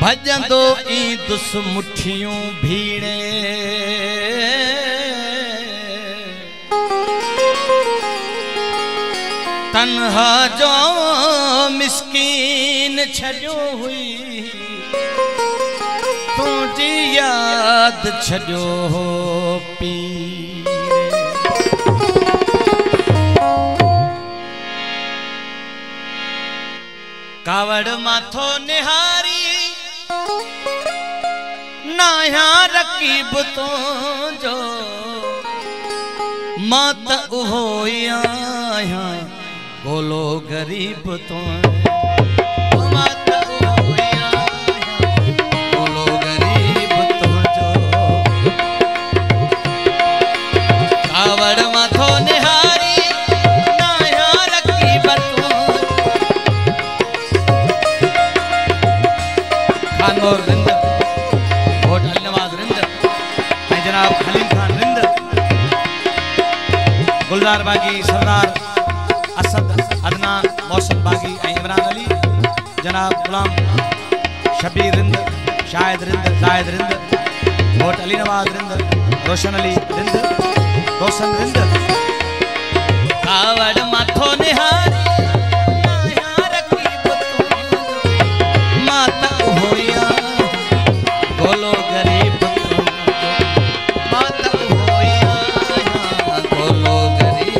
भजंदो ई दुस मुठियों भीड़े तन्हा जो मिस्कीन छड़ियो हुई तुझी याद छड़ियो हो पीरे। कावड़ माथो निहारी नाया रकीब तो जो मात उहोया बोलो गरीब तो मात उहोया बोलो गरीब तो जो कावड़ माथो निहारी नाया रकीब तो खानोर रिंद वोट अली नवाज रिंद जनाब हलीम खान रिंद गुलजार बागी सरदार असद अदनान मौसम बागी इमरान अली जनाब गुलाम शबीर रिंद शाहिद रिंद जायद रिंद वोट अली नवाज रिंद रोशन अली रिंद रोशन रिंद कावड़ माथो निहारी माता होया बोलो गरीब माता होया बोलो गरीब।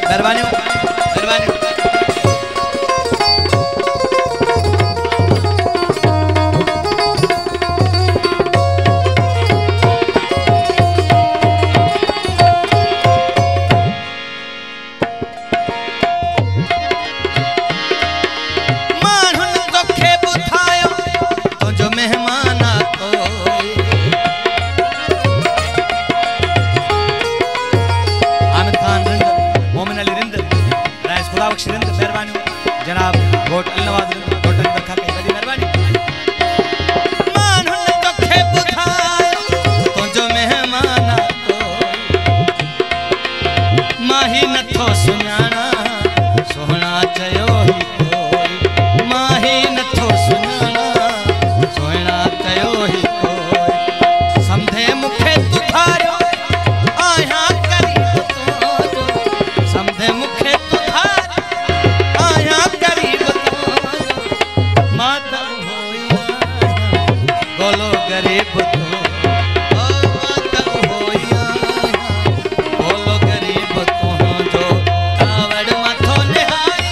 मेहरबानी मेहरबानी। जनाब वोट अली नवाज वोट रखा के बड़ी मेहरबानी। मानन तो खे बुधायो तो जो मेहमान तो माही नथो सुनाना सोहना चयो ही कोई माही नथो सुनाना सोहना चयो ही कोई समझे मुखे तुधारो आया करी तो समझे मुखे बोलो गरीब तो माता होया बोलो गरीब तो जो कावड़ माथो निहारी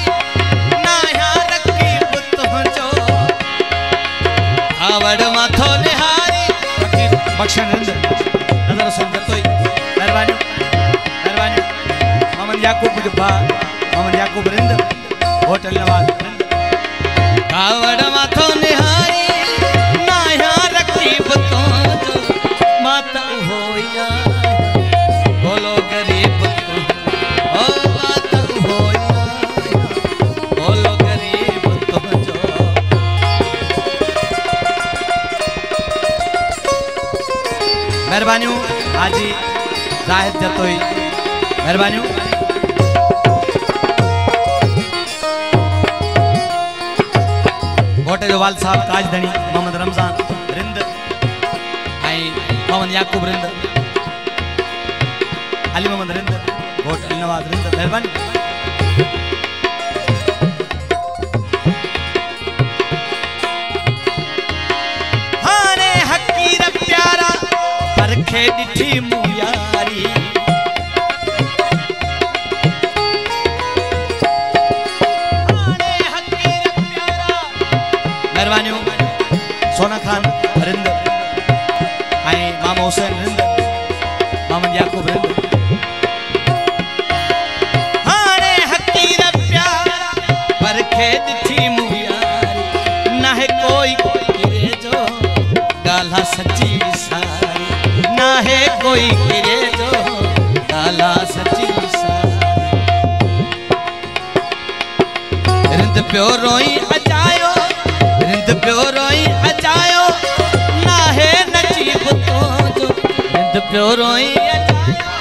नाया रकीब तो जो कावड़ माथो निहारी बख्शन रिंद नजर सुन तो मेहरबानी मेहरबानी। मोहम्मद याकूब जुब्बा मोहम्मद याकूब रिंद होटल नवाज कावड़ माथो निहारी माता होया बोलो गरीब तो माता होया बोलो गरीब तो जो मेहरबानी हाजी जाहिद जतोई मेहरबानी। वोट घोट जो वाल साहब काजधणी मोहम्मद रमजान रिंद मोहम्मद याकूब रिंद अली मोहम्मद रिंद घोट अली नवाज रिंद मेहरबानी। हाने हकीर प्यारा परखे डिठी मुयारी मेहरबानियों सोना खान रिंद मामा हुसैन रिंद मोहम्मद याकूब रिंद। हाने हकीर प्यारा परखे डिठी मुयारी ना है कोई गिरे जो गाला सच्ची सारी ना है कोई गिरे जो गाला सच्ची सारी। रिंद प्यो रोई अजायो रिंद प्यो रोई अजायो ना है नजीब तो जो रिंद प्यो रोई अजायो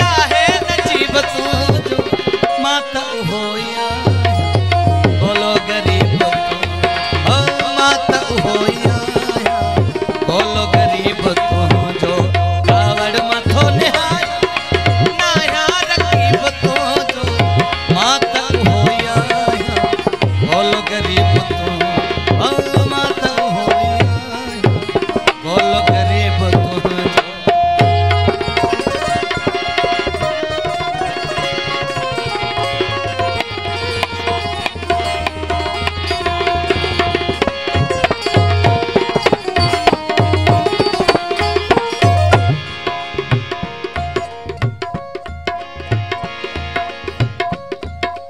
ना है नजीब तो जो माता होया बोलो गरीब तो ओ माता होया बोलो गरीब तो जो कावड़ मथो निहाय ना यार रकीब तो जो माता होया बोलो गरीब तो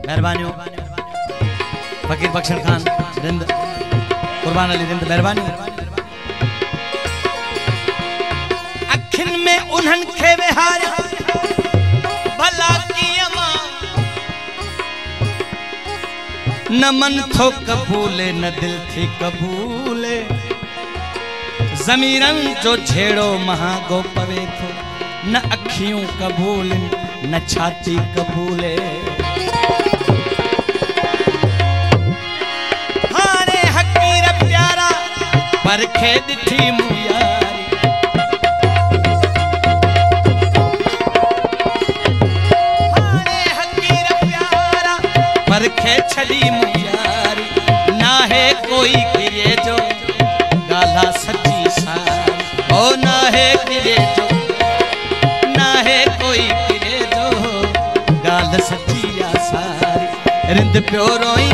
मेहरबानियों फकीर बख्शर खान रिंद कुर्बान अली रिंद मेहरबानी। अखिन में उन्हन खे विहार भला की अमा न मन थो कबूले न दिल थी कबूले ज़मीरन जो छेड़ो महागो पवे थो न अखियों कबूल न छाती कबूले। परखे डिठी मुयारी हाने हकीर प्यारा परखे छड़ी मुयारी ना है कोई गिरे जो गाला सच्ची सारी ओ ना है गिरे जो ना है कोई गिरे जो गाल सच्ची सारी। रिंद प्यो रोई